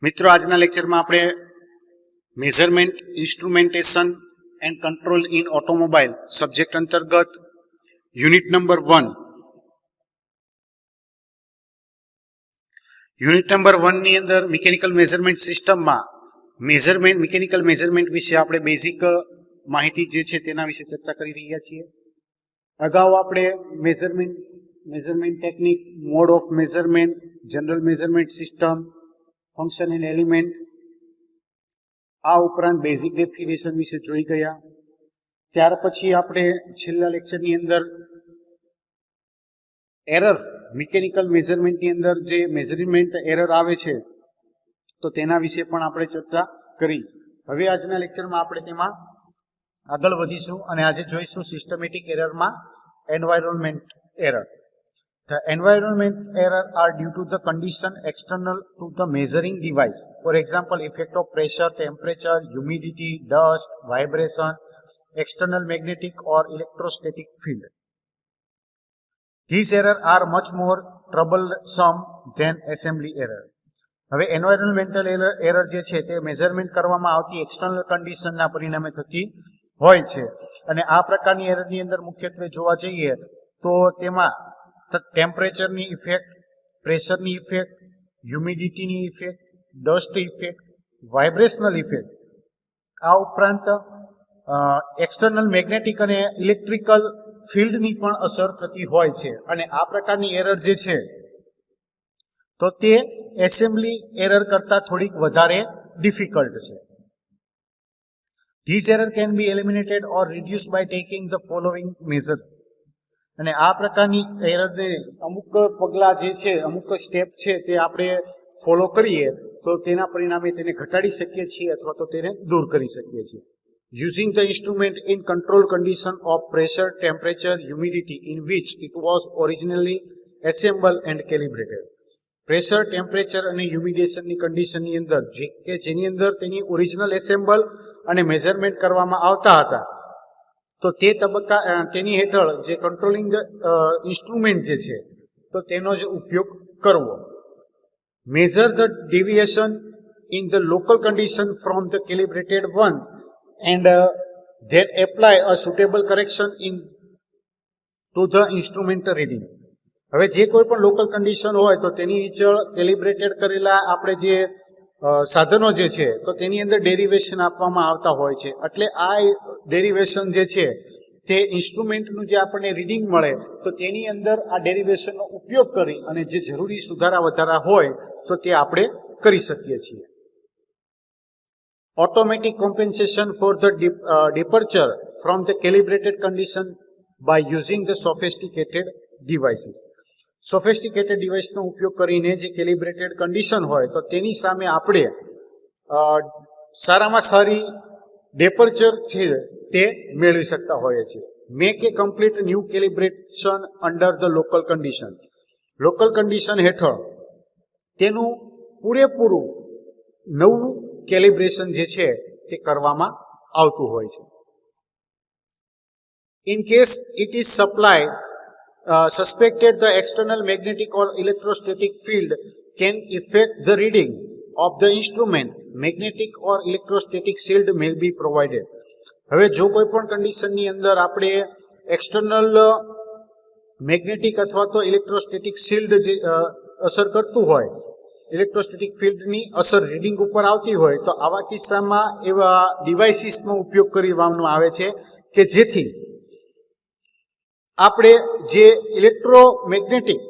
મિત્રો આજના લેક્ચરમાં આપણે measurement instrumentation and control in automobile subject અંતર્ગત યુનિટ નંબર 1 ની અંદર મિકેનિકલ મેઝરમેન્ટ સિસ્ટમમાં મિકેનિકલ મેઝરમેન્ટ વિશે આપણે બેઝિક માહિતી જે છે તેના વિશે ચર્ચા કરી રહ્યા છીએ. અગાઉ આપણે measurement technique, mode of measurement, general measurement system, function and element, આ ઉપરાંત બેઝિક ડેફિનેશન વિશે જોઈ ગયા. ત્યાર પછી આપણે છેલ્લા લેક્ચરની અંદર એરર, મિકેનિકલ મેઝરમેન્ટની અંદર જે મેઝરમેન્ટ એરર આવે છે તો તેના વિશે પણ આપણે ચર્ચા કરી. હવે આજના લેક્ચરમાં આપણે તેમાં આગળ વધીશું અને આજે જોઈશું સિસ્ટમેટિક એરરમાં environment error. The environment error are due to the condition external to the measuring device. For example, effect of pressure, temperature, humidity, dust, vibration, external magnetic or electrostatic field. These errors are much more troublesome than assembly error. હવે environmental error જે છે તે measurement કરવામાં આવતી external કન્ડિશનના પરિણામે થતી હોય છે અને આ પ્રકારની એરરની અંદર મુખ્યત્વે જોવા જઈએ તો તેમાં ટેમ્પરેચરની ઇફેક્ટ, પ્રેશરની ઇફેક્ટ, હ્યુમિડિટીની effect, dust effect, vibrational effect, આ ઉપરાંત એક્સટર્નલ મેગ્નેટિક અને ઇલેક્ટ્રિકલ ફિલ્ડની પણ અસર થતી હોય છે અને આ પ્રકારની એરર જે છે તો તે એસેમ્બલી એરર કરતાં થોડીક વધારે ડિફિકલ્ટ છે. These error can be eliminated or reduced by taking the following measures. અને આ પ્રકારની એરરને અમુક પગલાં જે છે, અમુક સ્ટેપ છે તે આપણે ફોલો કરીએ તો તેના પરિણામે તેને ઘટાડી શકીએ છીએ અથવા તો તેને દૂર કરી શકીએ છીએ. Using the instrument in control condition of pressure, temperature, humidity in which it was originally assembled and calibrated. Pressure, temperature અને હ્યુમિડેશનની કન્ડિશનની અંદર જેની અંદર તેની ઓરિજિનલ એસેમ્બલ અને મેઝરમેન્ટ કરવામાં આવતા હતા તો તે તેની હેઠળ જે કંટ્રોલિંગ ઇન્સ્ટ્રુમેન્ટ જે છે તો તેનો જ ઉપયોગ કરવો. Measure the deviation in the local condition from the calibrated one and then apply a suitable correction in to the instrument reading. હવે જે કોઈ પણ લોકલ કન્ડિશન હોય તો તેની હેઠળ કેલિબ્રેટેડ કરેલા આપણે જે સાધનો જે છે તો તેની અંદર ડેરિવેશન આપવામાં આવતા હોય છે. એટલે આ ડેરિવેશન જે છે તે ઇન્સ્ટ્રુમેન્ટનું જે આપણને રીડિંગ મળે તો તેની અંદર આ ડેરિવેશનનો ઉપયોગ કરી અને જે જરૂરી સુધારા વધારા હોય તો તે આપણે કરી શકીએ છીએ. Automatic compensation for the departure from the calibrated condition by using the sophisticated devices. Sophisticated ડિવાઇસનો ઉપયોગ કરીને જે કેલિબ્રેટેડ કન્ડિશન હોય તો તેની સામે આપણે સારામાં સારી ડેપર્ચર છે તે મેળવી શકતા હોઈએ છીએ. Make A complete new calibration under the local condition. Local condition હેઠળ તેનું પૂરેપૂરું નવું કેલિબ્રેશન જે છે તે કરવામાં આવતું હોય છે. In case it is supply suspected the external magnetic or electrostatic field can affect the reading of the instrument. Magnetic or electrostatic shield may be provided. હવે જો કોઈ પણ કન્ડિશનની અંદર આપણે એક્સટર્નલ મેગ્નેટિક અથવા તો ઇલેક્ટ્રોસ્ટેટિક શિલ્ડ જે અસર કરતું હોય, ઇલેક્ટ્રોસ્ટેટિક ફિલ્ડની અસર રીડિંગ ઉપર આવતી હોય તો આવા કિસ્સામાં એવા ડિવાઇસીસનો ઉપયોગ કરવામાં આવે છે કે જેથી આપણે જે ઇલેક્ટ્રોમેગ્નેટિક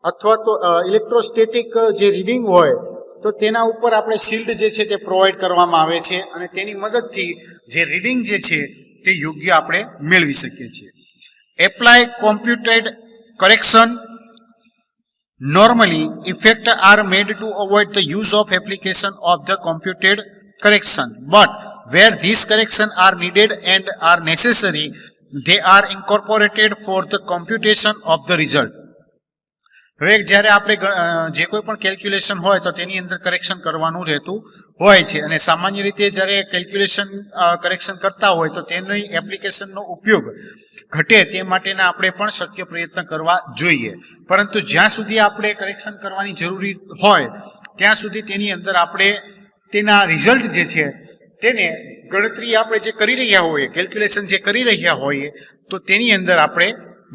અથવા તો ઇલેક્ટ્રોસ્ટેટિક જે રીડિંગ હોય તો તેના ઉપર આપણે શિલ્ડ જે છે તે પ્રોવાઈડ કરવામાં આવે છે અને તેની મદદથી જે રીડિંગ જે છે તે યોગ્ય આપણે મેળવી શકીએ છીએ. Apply computed correction. Normally effect are made to avoid the use of application of the computed correction but where this correction are needed and are necessary they are incorporated for the computation of the result. હવે જ્યારે આપણે જે કોઈ પણ calculation હોય તો તેની અંદર કરેક્શન કરવાનું રહેતું હોય છે અને સામાન્ય રીતે જ્યારે કેલ્ક્યુલેશન કરેક્શન કરતા હોય તો તેની એપ્લિકેશનનો ઉપયોગ ઘટે તે માટેના આપણે પણ શક્ય પ્રયત્ન કરવા જોઈએ. પરંતુ જ્યાં સુધી આપણે કરેક્શન કરવાની જરૂરી હોય ત્યાં સુધી તેની અંદર આપણે તેના રિઝલ્ટ જે છે તેને ગણતરી આપણે જે કરી રહ્યા હોઈએ, કેલ્ક્યુલેશન જે કરી રહ્યા હોઈએ, તો તેની અંદર આપણે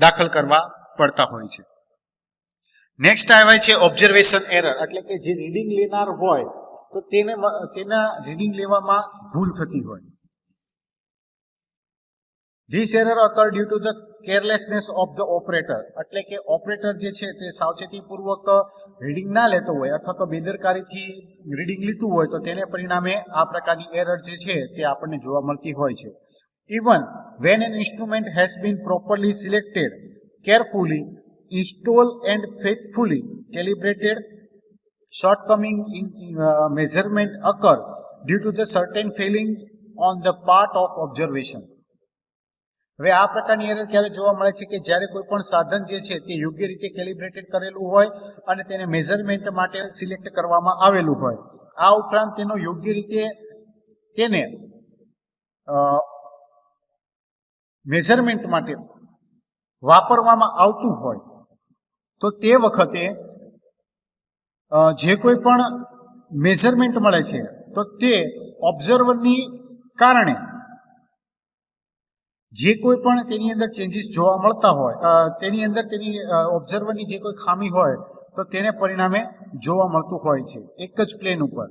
દાખલ કરવા પડતા હોય છે. નેક્સ્ટ આવે છે ઓબ્ઝર્વેશન એરર, એટલે કે જે રીડિંગ લેનાર હોય તો તેના રીડિંગ લેવામાં ભૂલ થતી હોય. This error occur due to the carelessness of the operator, એટલે કે ઓપરેટર જે છે તે સાવચેતીપૂર્વક રીડિંગ ના લેતો હોય અથવા તો બેદરકારીથી રીડિંગ લીધું હોય તો તેને પરિણામે આ પ્રકારની એરર જે છે તે આપણને જોવા મળતી હોય છે. Even when an instrument has been properly selected, carefully installed and faithfully calibrated, shortcoming in measurement occur due to the certain failing on the part of observation. હવે આ પ્રકારની એરર ક્યારે જોવા મળે છે કે જ્યારે કોઈ પણ સાધન જે છે તે યોગ્ય રીતે કેલિબ્રેટેડ કરેલું હોય અને તેને મેઝરમેન્ટ માટે સિલેક્ટ કરવામાં આવેલું હોય. આ ઉપરાંત તેનો યોગ્ય રીતે તેને મેઝરમેન્ટ માટે વાપરવામાં આવતું હોય તો તે વખતે જે કોઈ પણ મેઝરમેન્ટ મળે છે તો તે ઓબ્ઝર્વરની કારણે જે કોઈ પણ તેની અંદર ચેન્જીસ જોવા મળતા હોય, તેની અંદર તેની ઓબ્ઝર્વરની જે કોઈ ખામી હોય તો તેને પરિણામે જોવા મળતું હોય છે એક જ પ્લેન ઉપર.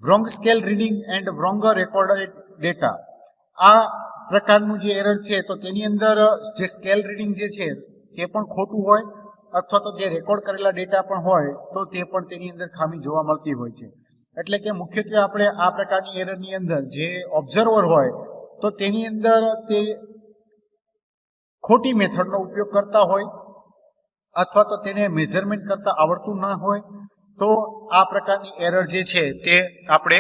Wrong scale reading and wrong recorded data, આ પ્રકારનું જે એરર છે તો તેની અંદર જે સ્કેલ રીડિંગ જે છે તે પણ ખોટું હોય અથવા તો જે રેકોર્ડ કરેલા ડેટા પણ હોય તો તે પણ તેની અંદર ખામી જોવા મળતી હોય છે. એટલે કે મુખ્યત્વે આપણે આ પ્રકારની એરરની અંદર જે ઓબ્ઝર્વર હોય તો તેની અંદર તે ખોટી મેથડનો ઉપયોગ કરતા હોય અથવા તો તેને મેઝરમેન્ટ કરતા આવડતું ના હોય તો આ પ્રકારની એરર જે છે તે આપણે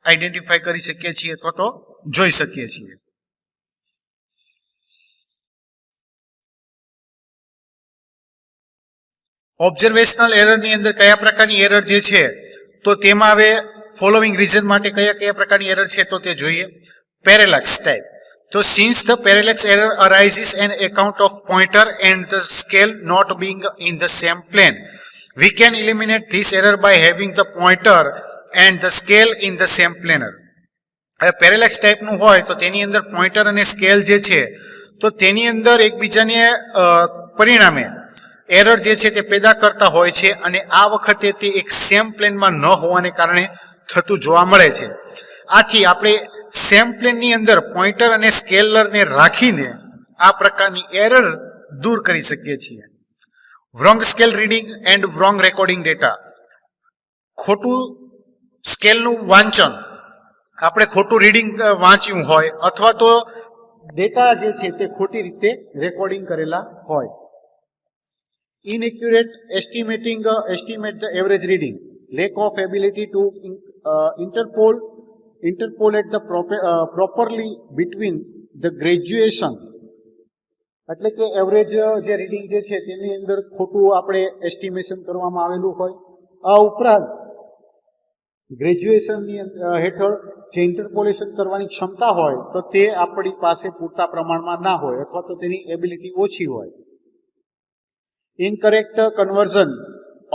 આઈડેન્ટિફાઈ કરી શકીએ છીએ અથવા તો જોઈ શકીએ છીએ. ઓબ્ઝર્વેશનલ એરરની અંદર કયા પ્રકારની એરર જે છે તો તેમાં હવે ફોલોવિંગ રીઝન માટે કયા કયા પ્રકારની એરર છે તો તે જોઈએ. પેરેલેક્સ ટાઈપ, તો since the parallax error arises an account of pointer and the scale not being in the same plane, we can eliminate this error by having the pointer and the scale in the same planar. હવે parallax ટાઈપનું હોય તો તેની અંદર pointer અને scale જે છે તો તેની અંદર એકબીજાને પરિણામે એરર જે છે તે પેદા કરતા હોય છે અને આ વખતે તે એક સેમ પ્લેનમાં ન હોવાને કારણે થતું જોવા મળે છે. આથી આપણે સેમ પ્લેનની અંદર પોઇન્ટર અને સ્કેલરને રાખીને આ પ્રકારની એરર દૂર કરી શકીએ છીએ. Wrong scale reading and wrong recording data, ખોટું સ્કેલનું વાંચન, આપણે ખોટું રીડિંગ વાંચ્યું હોય અથવા તો ડેટા જે છે તે ખોટી રીતે રેકોર્ડિંગ કરેલા હોય. Inaccurate estimate the average reading, lack of ability to interpolate the properly between the graduation, એટલે કે એવરેજ જે રીડિંગ જે છે તેની અંદર ખોટું આપણે એસ્ટિમેશન કરવામાં આવેલું હોય. આ ઉપરાંત ગ્રેજ્યુએશનની હેઠળ જે ઇન્ટરપોલેશન કરવાની ક્ષમતા હોય તો તે આપણી પાસે પૂરતા પ્રમાણમાં ના હોય અથવા તો તેની એબિલિટી ઓછી હોય. Incorrect conversion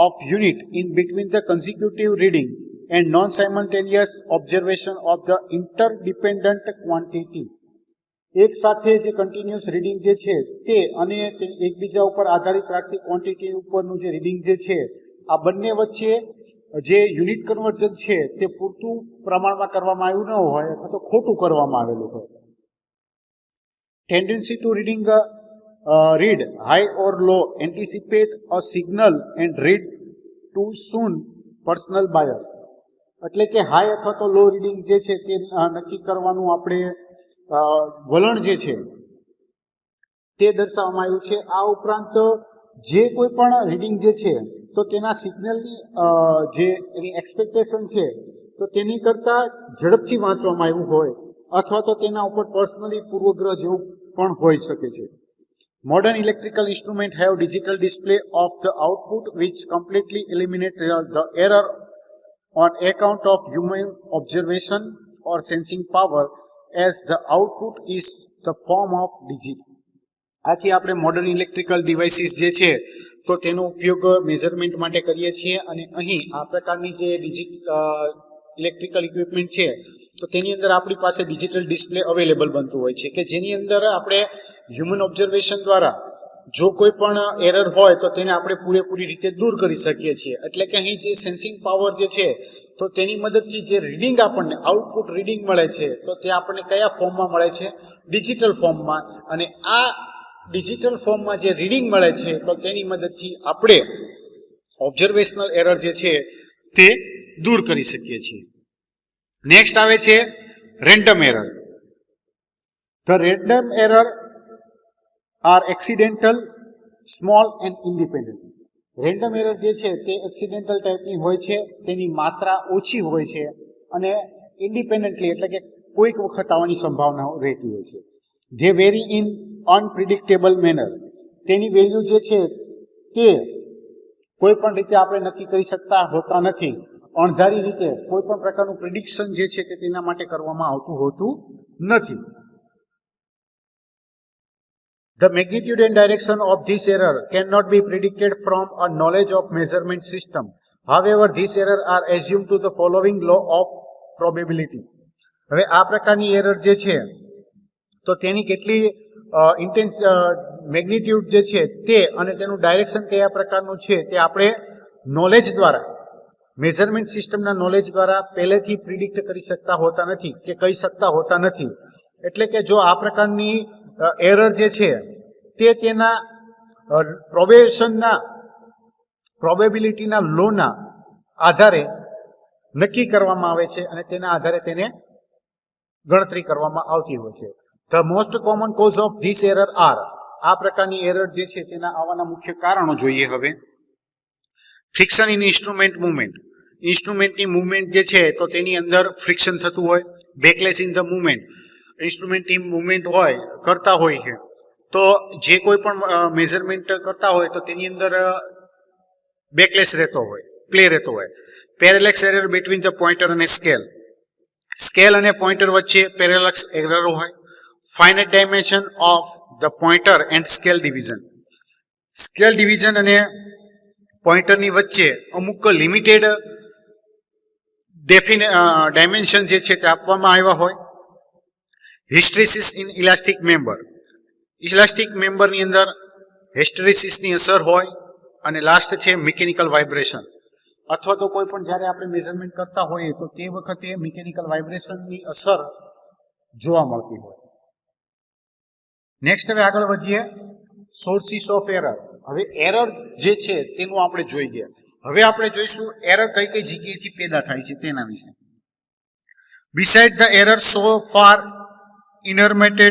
of unit in between the consecutive reading and non-simultaneous observation of the interdependent quantity, એક સાથે જે કન્ટિન્યુઅસ રીડિંગ જે છે તે અને એકબીજા ઉપર આધારિત રાખતી ક્વોન્ટિટી ઉપરનું જે રીડિંગ જે છે આ બંને વચ્ચે જે યુનિટ કન્વર્ઝન છે તે પૂરતું પ્રમાણમાં કરવામાં આવ્યું ન હોય અથવા તો ખોટું કરવામાં આવેલું હોય. Tendency to reading read high or low, anticipate a signal and read too soon, personal bias, એટલે કે હાઈ અથવા તો લો રીડિંગ જે છે તે નક્કી કરવાનું આપણે વલણ જે છે તે દર્શાવવામાં આવ્યું છે. આ ઉપરાંત જે કોઈ પણ રીડિંગ જે છે તો તેના સિગ્નલની જે એની એક્સપેક્ટેશન છે તો તેની કરતાં ઝડપથી વાંચવામાં આવ્યું હોય અથવા તો તેના ઉપર પર્સનલી પૂર્વગ્રહ જેવું પણ હોઈ શકે છે. Modern electrical instruments have digital display of the output which completely eliminate the error on account of human observation or sensing power as the output is the form of digit. આથી આપણે modern electrical devices જે છે તો તેનો ઉપયોગ measurement માટે કરીએ છીએ. અને અહીં આ પ્રકારની જે ઇલેક્ટ્રિકલ ઇક્વિપમેન્ટ છે તો તેની અંદર આપણી પાસે ડિજિટલ ડિસ્પ્લે અવેલેબલ બનતું હોય છે કે જેની અંદર આપણે હ્યુમન ઓબ્ઝર્વેશન દ્વારા જો કોઈ પણ એરર હોય તો તેને આપણે પૂરેપૂરી રીતે દૂર કરી શકીએ છીએ. એટલે કે અહીં જે સેન્સિંગ પાવર જે છે તો તેની મદદથી જે રીડિંગ આપણને આઉટપુટ રીડિંગ મળે છે તો તે આપણને કયા ફોર્મમાં મળે છે? ડિજિટલ ફોર્મમાં. અને આ ડિજિટલ ફોર્મમાં જે રીડિંગ મળે છે તો તેની મદદથી આપણે ઓબ્ઝર્વેશનલ એરર જે છે તે દૂર કરી શકીએ છીએ. નેક્સ્ટ આવે છે random error. The random error are accidental, small and independent. Random error જે છે તે એક્સિડેન્ટલ ટાઈપની હોય છે, તેની માત્રા ઓછી હોય છે અને ઇન્ડિપેન્ડન્ટલી એટલે કે કોઈક વખત આવવાની સંભાવનાઓ રહેતી હોય છે. જે વેરી ઇન અનપ્રિડિક્ટેબલ મેનર. તેની વેલ્યુ જે છે તે કોઈ પણ રીતે આપણે નક્કી કરી શકતા હોતા નથી. અણધારી રીતે કોઈ પણ પ્રકારનું પ્રિડિક્શન જે છે તે તેના માટે કરવામાં આવતું હોતું નથી. The magnitude and direction of this error cannot be predicted from a knowledge of measurement system. However, these errors are assumed to the following law of probability. હવે આ પ્રકારની એરર જે છે તો તેની કેટલી મેગ્નિટ્યુડ જે છે તે અને તેનું ડાયરેક્શન કયા પ્રકારનું છે તે આપણે નોલેજ દ્વારા, મેઝરમેન્ટ સિસ્ટમના નોલેજ દ્વારા પહેલેથી પ્રિડિક્ટ કરી શકતા હોતા નથી કે કહી શકતા હોતા નથી. એટલે કે જો આ પ્રકારની એરર જે છે તે તેના પ્રોબેબિલિટીના લોના આધારે નક્કી કરવામાં આવે છે અને તેના આધારે તેને ગણતરી કરવામાં આવતી હોય છે. The most common cause of this error are. આ પ્રકારની એરર જે છે તેના આવવાના મુખ્ય કારણો જોઈએ હવે. Friction in instrument movement. ઇન્સ્ટ્રુમેન્ટની મુવમેન્ટ જે છે તો તેની અંદર ફ્રિક્શન થતું હોય. Backlash in the movement. ઇન્સ્ટ્રુમેન્ટની મુવમેન્ટ હોય કરતા હોય છે તો જે કોઈ પણ મેઝરમેન્ટ કરતા હોય તો તેની અંદર બેકલેસ રહેતો હોય, પ્લે રહેતો હોય. Parallax error between the pointer અને સ્કેલ. સ્કેલ અને પોઇન્ટર વચ્ચે પેરેલેક્સ એરર હોય. Finite dimension of the pointer and scale division. Scale division અને પોઇન્ટરની વચ્ચે અમુક લિમિટેડ ડાયમેન્શન જે છે તે આપવામાં આવ્યા હોય. Hysteresis in elastic member. Elastic મેમ્બરની અંદર હિસ્ટ્રેસિસની અસર હોય. અને લાસ્ટ છે મિકેનિકલ વાઇબ્રેશન. અથવા તો કોઈ પણ જ્યારે આપણે મેઝરમેન્ટ કરતા હોઈએ તો તે વખતે મિકેનિકલ વાઇબ્રેશનની અસર જોવા મળતી હોય. નેક્સ્ટ હવે આગળ વધીએ. Sources of error. હવે એરર જે છે તેનું આપણે જોઈ ગયા. હવે આપણે જોઈશું એરર કઈ કઈ જગ્યાએથી પેદા થાય છે તેના વિશે. Beside the error so far inherent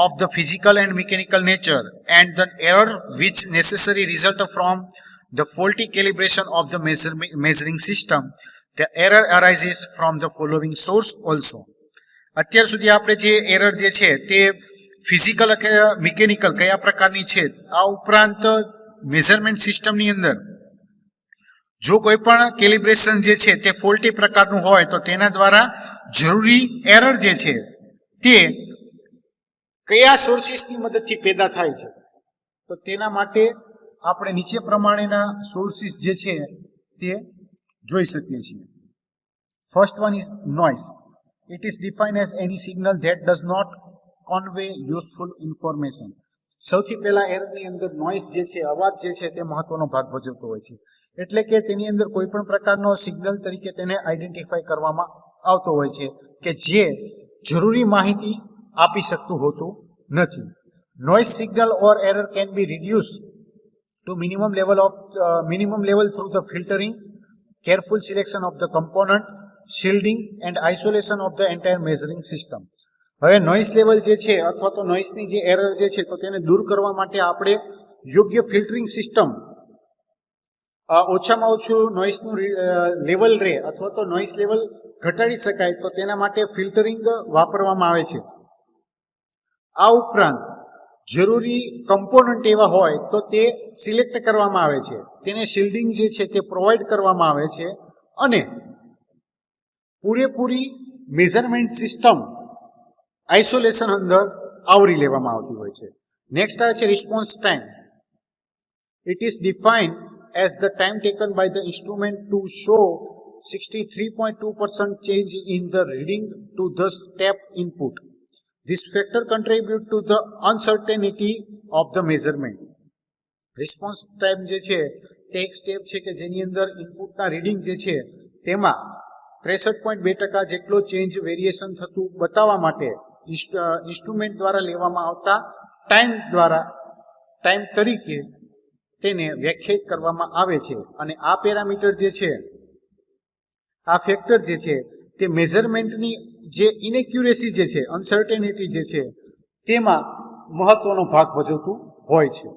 of the physical and mechanical nature and the error which necessary result from the faulty calibration of the measuring system, the error arises from the following source also. અત્યાર સુધી આપણે જે error જે છે તે physical કે mechanical કયા પ્રકારની છે, આ ઉપરાંત મેઝરમેન્ટ સિસ્ટમની અંદર જો કોઈ પણ કેલિબ્રેશન જે છે તે ફોલ્ટી પ્રકારનું હોય તો તેના દ્વારા જરૂરી એરર જે છે તે કયા સોર્સિસની મદદથી પેદા થાય છે તો તેના માટે આપણે નીચે પ્રમાણેના સોર્સિસ જે છે તે જોઈ શકીએ છીએ. First one is noise. It is defined as any signal that does not convey useful information. સૌથી પહેલા એરરની અંદર નોઇઝ જે છે, અવાજ જે છે તે મહત્વનો ભાગ ભજવતો હોય છે. એટલે કે તેની અંદર કોઈ પણ પ્રકારનો સિગ્નલ તરીકે તેને આઈડેન્ટિફાઈ કરવામાં આવતો હોય છે કે જે જરૂરી માહિતી આપી શકતું હોતું નથી. Noise signal or error can be reduce to minimum level through the filtering, careful selection of the component, shielding and isolation of the entire measuring system. હવે નોઇઝ લેવલ જે છે અથવા તો નોઇઝની જે એરર જે છે તો તેને દૂર કરવા માટે આપણે યોગ્ય ફિલ્ટરિંગ સિસ્ટમ, ઓછામાં ઓછું નોઇઝનું લેવલ રહે અથવા તો નોઇઝ લેવલ ઘટાડી શકાય તો તેના માટે ફિલ્ટરિંગ વાપરવામાં આવે છે. આ ઉપરાંત જરૂરી કમ્પોનન્ટ એવા હોય તો તે સિલેક્ટ કરવામાં આવે છે, તેને શિલ્ડિંગ જે છે તે પ્રોવાઈડ કરવામાં આવે છે અને પૂરેપૂરી મેઝરમેન્ટ સિસ્ટમ આઇસોલેશન અંદર આવરી લેવામાં આવતી હોય છે. નેક્સ્ટ આવે છે response time. It is defined as the time taken by the instrument to show 63.2% change in the reading to the step input. This factor contributes to the uncertainty of the measurement. Response time જે છે તે એક step છે કે જેની અંદર ઇનપુટના reading જે છે તેમાં 63.2% જેટલો ચેન્જ વેરિએશન થતું બતાવવા માટે ઇન્સ્ટ્રુમેન્ટ દ્વારા લેવામાં આવતા ટાઈમ તરીકે તેને વ્યાખ્યાયિત કરવામાં આવે છે અને આ પેરામીટર જે છે આ ફેક્ટર જે છે તે મેઝરમેન્ટની જે ઇનેક્યુરેસી જે છે અનસર્ટેનિટી જે છે તેમાં મહત્વનો ભાગ ભજવતું હોય છે.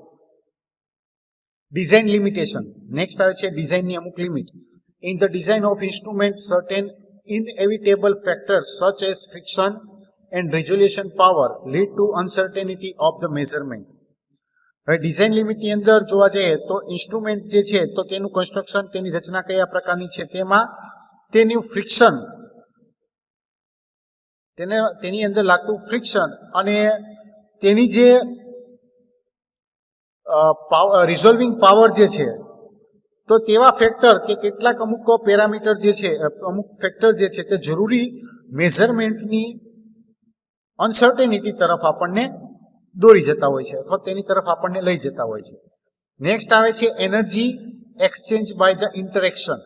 Design limitation. નેક્સ્ટ આવે છે ડિઝાઇનની અમુક limit. In the design of instrument certain inevitable factors such as friction and resolution power lead to uncertainty of the measurement. હવે ડિઝાઇન લિમિટની અંદર જોવા જઈએ તો ઇન્સ્ટ્રુમેન્ટ જે છે તો તેનું કન્સ્ટ્રક્શન તેની રચના કયા પ્રકારની છે તેમાં તેનું ફ્રિક્શન તેની અંદર લાગતું ફ્રિક્શન અને તેની જે રિઝોલ્વિંગ પાવર જે છે તો તેવા ફેક્ટર કે કેટલાક અમુક પેરામીટર જે છે અમુક ફેક્ટર જે છે તે જરૂરી મેઝરમેન્ટની અનસર્ટેનિટી તરફ આપણને દોરી જતા હોય છે અથવા તેની તરફ આપણને લઈ જતા હોય છે. નેક્સ્ટ આવે છે energy exchange by the interaction.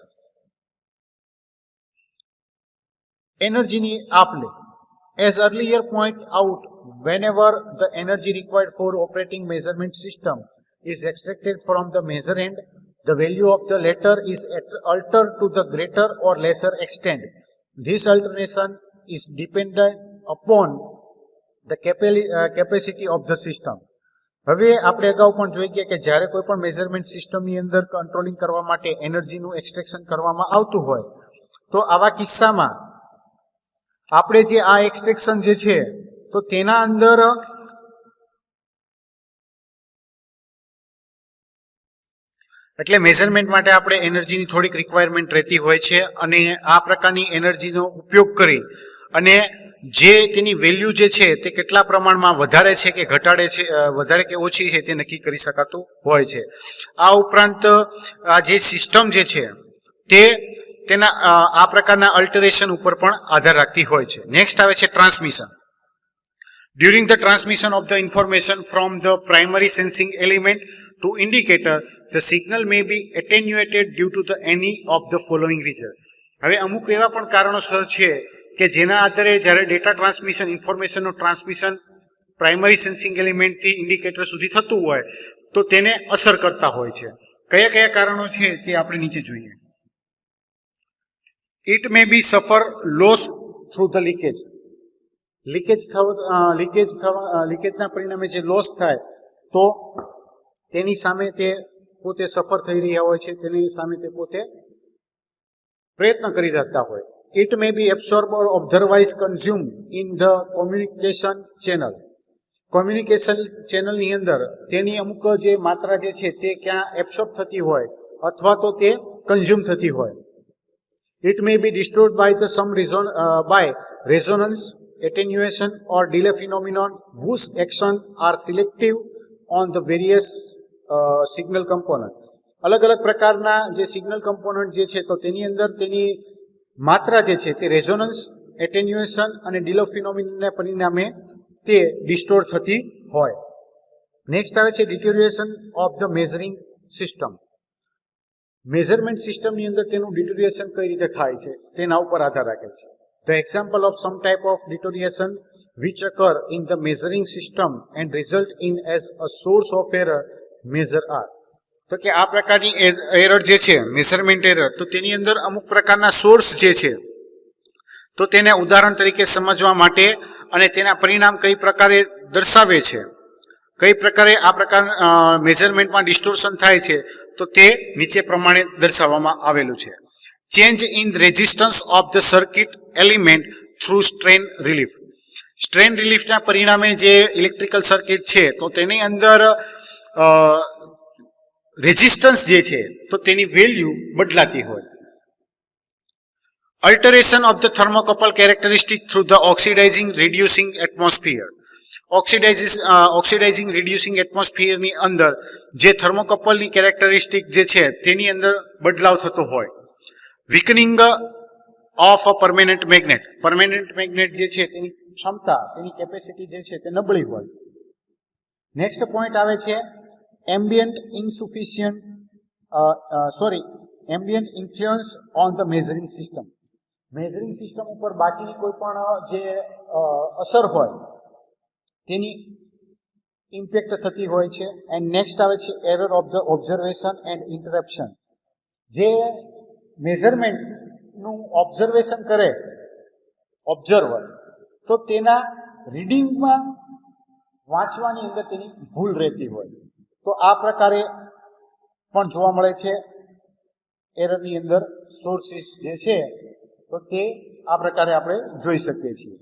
એનર્જીની આપલે. As earlier point out, whenever the energy required for operating measurement system is extracted from the measurand, the value of the latter is altered to the greater or lesser extent. This alteration is dependent upon the capacity of the system. હવે આપણે અગાઉ પણ જોઈ ગયા કે જ્યારે કોઈ પણ મેઝરમેન્ટ સિસ્ટમની અંદર કંટ્રોલિંગ કરવા માટે એનર્જીનું એક્સટ્રેક્શન કરવામાં આવતું હોય તો આવા કિસ્સામાં આપણે જે આ એક્સટ્રેક્શન જે છે તો તેના અંદર એટલે મેઝરમેન્ટ માટે આપણે એનર્જીની થોડીક રિક્વાયરમેન્ટ રહેતી હોય છે અને આ પ્રકારની એનર્જીનો ઉપયોગ કરી અને જે તેની વેલ્યુ જે છે તે કેટલા પ્રમાણમાં વધારે છે કે ઘટાડે છે વધારે કે ઓછી છે તે નક્કી કરી શકાતું હોય છે. આ ઉપરાંત આ જે સિસ્ટમ જે છે તે તેના આ પ્રકારના અલ્ટરેશન ઉપર પણ આધાર રાખતી હોય છે. નેક્સ્ટ આવે છે transmission. During the transmission of the information from the primary sensing element to indicator, the signal may be attenuated due to the any of the following reason. હવે અમુક એવા પણ કારણોસર છે કે જેના આધારે જ્યારે ડેટા ટ્રાન્સમિશન ઇન્ફોર્મેશનનું ટ્રાન્સમિશન પ્રાઇમરી સેન્સિંગ એલિમેન્ટથી ઇન્ડિકેટર સુધી થતું હોય તો તેને અસર કરતા હોય છે. કયા કયા કારણો છે તે આપણે નીચે જોઈએ. It may be suffer loss through the leakage. લીકેજના પરિણામે જે લોસ થાય તો તેની સામે તે પોતે સફર થઈ રહ્યા હોય છે, તેની સામે તે પોતે પ્રયત્ન કરી રહેતા હોય. It may be absorbed or otherwise consumed in the communication channel. Communication ચેનલની અંદર તેની અમુક જે માત્રા જે છે તે ક્યાં એબ્સોર્બ થતી હોય અથવા તો તે કન્ઝ્યુમ થતી હોય. It may be distorted by the some reason by resonance, attenuation or delay phenomenon whose action are selective on the various signal component. અલગ અલગ પ્રકારના જે સિગ્નલ કમ્પોનન્ટ જે છે તો તેની અંદર તેની માત્રા જે છે તે રેઝોનન્સ, એટેન્યુએશન અને ડિલે ફિનોમિનના પરિણામે તે ડિસ્ટોર્ટ થતી હોય. નેક્સ્ટ આવે છે deterioration of the measuring system. Measurement સિસ્ટમની અંદર તેનું ડિટોરિએશન કઈ રીતે થાય છે તેના ઉપર આધાર રાખે છે. The example of some type of deterioration which occur in the measuring system and result in as a source of error measure are. તો કે આ પ્રકારની એરર જે છે મેઝરમેન્ટ એરર તો તેની અંદર અમુક પ્રકારના સોર્સ જે છે તો તેને ઉદાહરણ તરીકે સમજવા માટે અને તેના પરિણામ કઈ પ્રકારે દર્શાવે છે, કઈ પ્રકારે આ પ્રકાર મેઝરમેન્ટમાં ડિસ્ટોર્શન થાય છે તો તે નીચે પ્રમાણે દર્શાવવામાં આવેલું છે. Change in resistance of the circuit element through strain relief. Strain રિલીફના પરિણામે જે ઇલેક્ટ્રિકલ સર્કિટ છે તો તેની અંદર રેઝિસ્ટન્સ જે છે તો તેની વેલ્યુ બદલાતી હોય. Alteration of the thermocouple characteristic through the oxidising reducing atmosphere. Oxidising reducing એટમોસ્ફિયરની અંદર જે થર્મોકપલની કેરેક્ટરિસ્ટિક જે છે તેની અંદર બદલાવ થતો હોય. વીકનિંગ ઓફ અ પરમેનન્ટ મેગ્નેટ જે છે તેની ક્ષમતા, તેની કેપેસિટી જે છે તે નબળી હોય. નેક્સ્ટ પોઈન્ટ આવે છે ambient influence on the measuring system. Measuring system ઉપર બાકીની કોઈ પણ જે અસર હોય તેની ઇમ્પેક્ટ થતી હોય છે. એન્ડ નેક્સ્ટ આવે છે error of the observation and interruption. જે મેઝરમેન્ટનું ઓબ્ઝર્વેશન કરે ઓબ્ઝર્વર, તો તેના રીડિંગમાં વાંચવાની અંદર તેની ભૂલ રહેતી હોય. તો આ પ્રકારે પણ જોવા મળે છે એરરની અંદર સોર્સિસ જે છે, તો તે આ પ્રકારે આપણે જોઈ શકીએ છીએ.